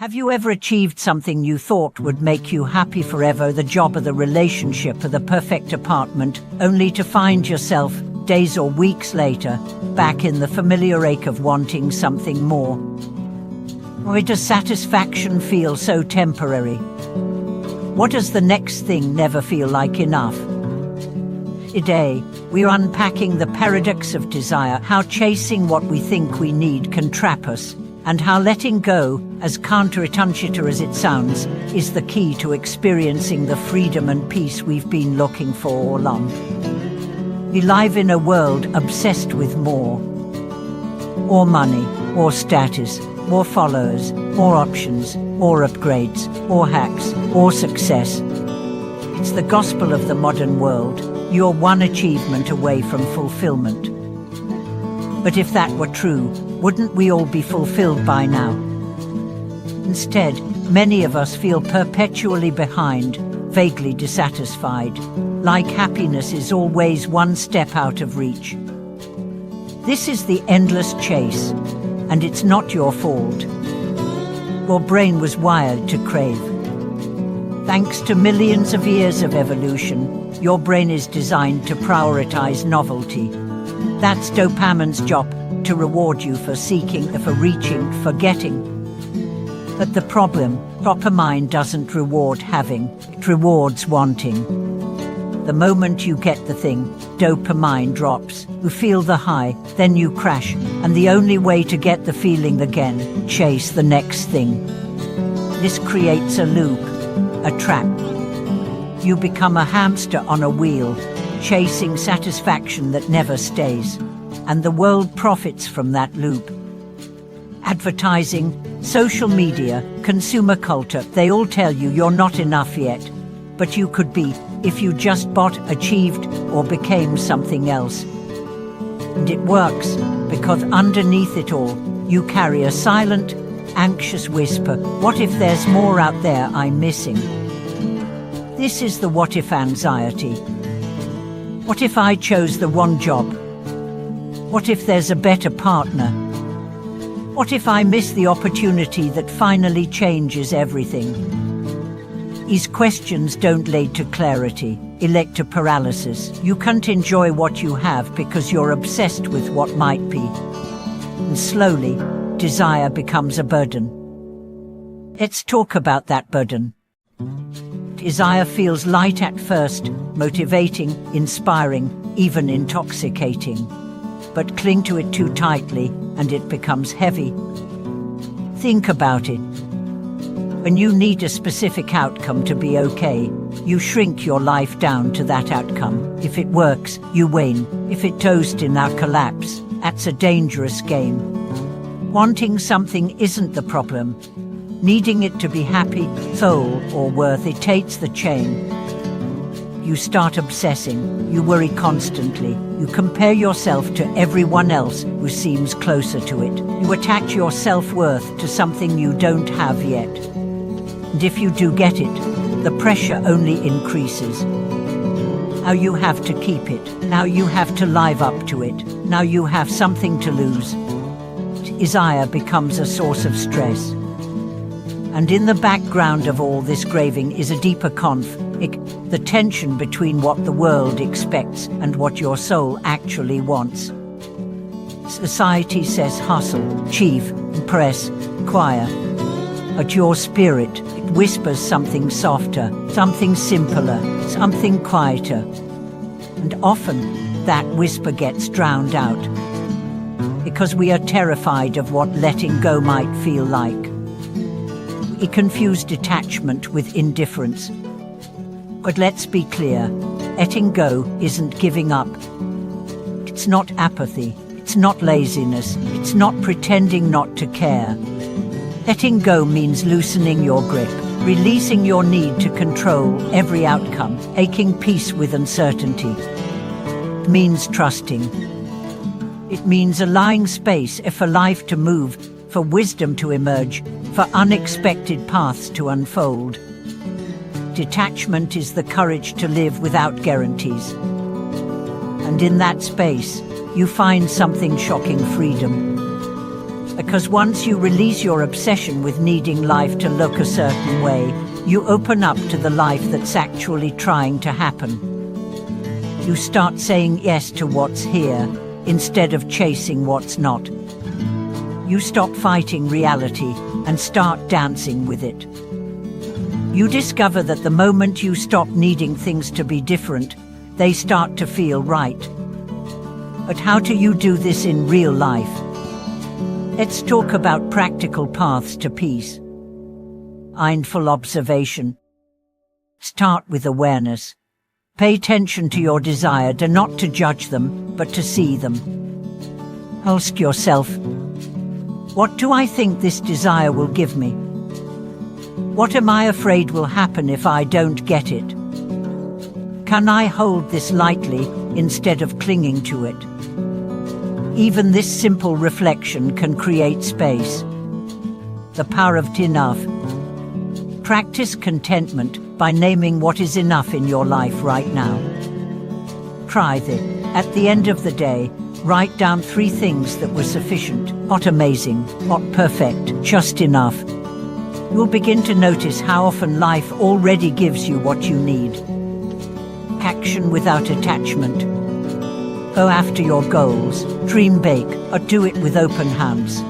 Have you ever achieved something you thought would make you happy forever, the job or the relationship or the perfect apartment, only to find yourself, days or weeks later, back in the familiar ache of wanting something more? Why does satisfaction feel so temporary? What does the next thing never feel like enough? Today, we're unpacking the paradox of desire, how chasing what we think we need can trap us, and how letting go, as counterintuitive as it sounds, is the key to experiencing the freedom and peace we've been looking for all along. We live in a world obsessed with more money, more status, more followers, more options, more upgrades, more hacks, more success. It's the gospel of the modern world. You're one achievement away from fulfillment. But if that were true, wouldn't we all be fulfilled by now? Instead, many of us feel perpetually behind, vaguely dissatisfied, like happiness is always one step out of reach. This is the endless chase, and it's not your fault. Your brain was wired to crave. Thanks to millions of years of evolution, your brain is designed to prioritize novelty. That's dopamine's job, to reward you for seeking, for reaching, for getting. But the problem, proper mind doesn't reward having, it rewards wanting. The moment you get the thing, dopamine drops. You feel the high, then you crash, and the only way to get the feeling again, chase the next thing. This creates a loop, a trap. You become a hamster on a wheel, chasing satisfaction that never stays, and the world profits from that loop. Advertising, social media, consumer culture, they all tell you you're not enough yet, but you could be if you just bought, achieved, or became something else. And it works, because underneath it all, you carry a silent, anxious whisper, what if there's more out there I'm missing? This is the what if anxiety. What if I chose the wrong job? What if there's a better partner? What if I miss the opportunity that finally changes everything? These questions don't lead to clarity, they lead to paralysis. You can't enjoy what you have because you're obsessed with what might be. And slowly, desire becomes a burden. Let's talk about that burden. Desire feels light at first, motivating, inspiring, even intoxicating. But cling to it too tightly, and it becomes heavy. Think about it. When you need a specific outcome to be okay, you shrink your life down to that outcome. If it works, you win. If it toast in our collapse, that's a dangerous game. Wanting something isn't the problem. Needing it to be happy, soul, or worth takes the chain. You start obsessing, you worry constantly, you compare yourself to everyone else who seems closer to it. You attach your self-worth to something you don't have yet. And if you do get it, the pressure only increases. Now you have to keep it, now you have to live up to it, now you have something to lose. Desire becomes a source of stress. And in the background of all this craving is a deeper conflict, the tension between what the world expects and what your soul actually wants. Society says hustle, achieve, impress, acquire. But your spirit, it whispers something softer, something simpler, something quieter. And often, that whisper gets drowned out. Because we are terrified of what letting go might feel like. We confuse detachment with indifference. But let's be clear, letting go isn't giving up. It's not apathy, it's not laziness, it's not pretending not to care. Letting go means loosening your grip, releasing your need to control every outcome, making peace with uncertainty. It means trusting. It means allowing space for life to move, for wisdom to emerge, for unexpected paths to unfold. Detachment is the courage to live without guarantees. And in that space, you find something shocking: freedom. Because once you release your obsession with needing life to look a certain way, you open up to the life that's actually trying to happen. You start saying yes to what's here, instead of chasing what's not. You stop fighting reality and start dancing with it. You discover that the moment you stop needing things to be different, they start to feel right. But how do you do this in real life? Let's talk about practical paths to peace. Mindful observation. Start with awareness. Pay attention to your desire, not to judge them, but to see them. Ask yourself, what do I think this desire will give me? What am I afraid will happen if I don't get it? Can I hold this lightly instead of clinging to it? Even this simple reflection can create space. The power of enough. Practice contentment by naming what is enough in your life right now. Try this. At the end of the day, write down 3 things that were sufficient, not amazing, not perfect, just enough. You'll begin to notice how often life already gives you what you need. Action without attachment. Go after your goals, dream big, or do it with open hands.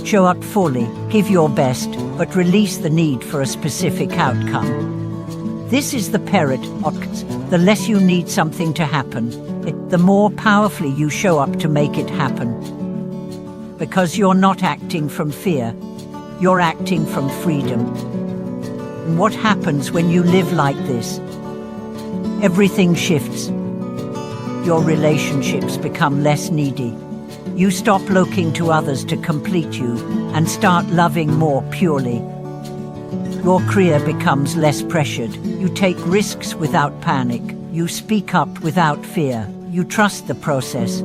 Show up fully, give your best, but release the need for a specific outcome. This is the paradox. The less you need something to happen, the more powerfully you show up to make it happen. Because you're not acting from fear, you're acting from freedom. And what happens when you live like this? Everything shifts. Your relationships become less needy. You stop looking to others to complete you and start loving more purely. Your career becomes less pressured. You take risks without panic. You speak up without fear. You trust the process.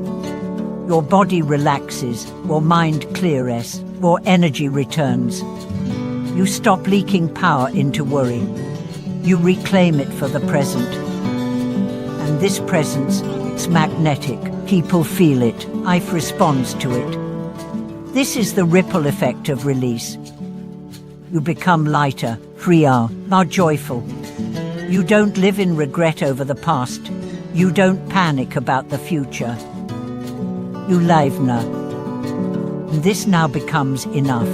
Your body relaxes, your mind clears, your energy returns. You stop leaking power into worry. You reclaim it for the present. And this presence, it's magnetic. People feel it. Life responds to it. This is the ripple effect of release. You become lighter, freer, more joyful. You don't live in regret over the past. You don't panic about the future. You live now. And this now becomes enough.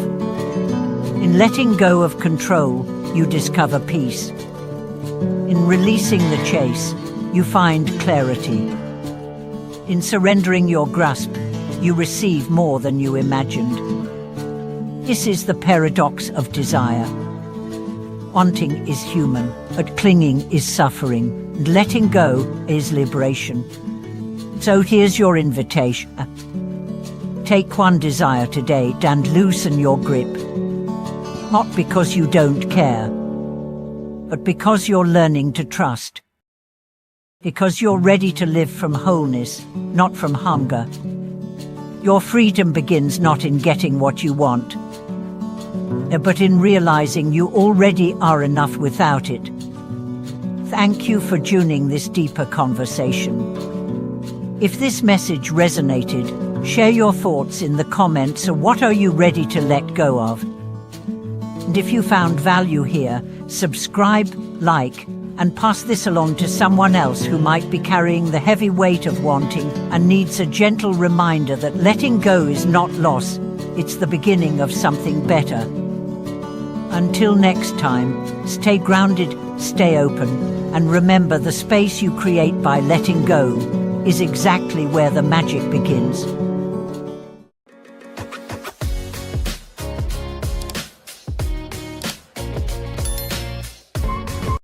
In letting go of control, you discover peace. In releasing the chase, you find clarity. In surrendering your grasp, you receive more than you imagined. This is the paradox of desire. Wanting is human, but clinging is suffering, and letting go is liberation. So here's your invitation. Take one desire today and loosen your grip. Not because you don't care, but because you're learning to trust. Because you're ready to live from wholeness, not from hunger. Your freedom begins not in getting what you want, but in realizing you already are enough without it. Thank you for tuning this deeper conversation. If this message resonated, share your thoughts in the comments or what are you ready to let go of. And if you found value here, subscribe, like, and pass this along to someone else who might be carrying the heavy weight of wanting and needs a gentle reminder that letting go is not loss, it's the beginning of something better. Until next time, stay grounded, stay open, and remember the space you create by letting go is exactly where the magic begins.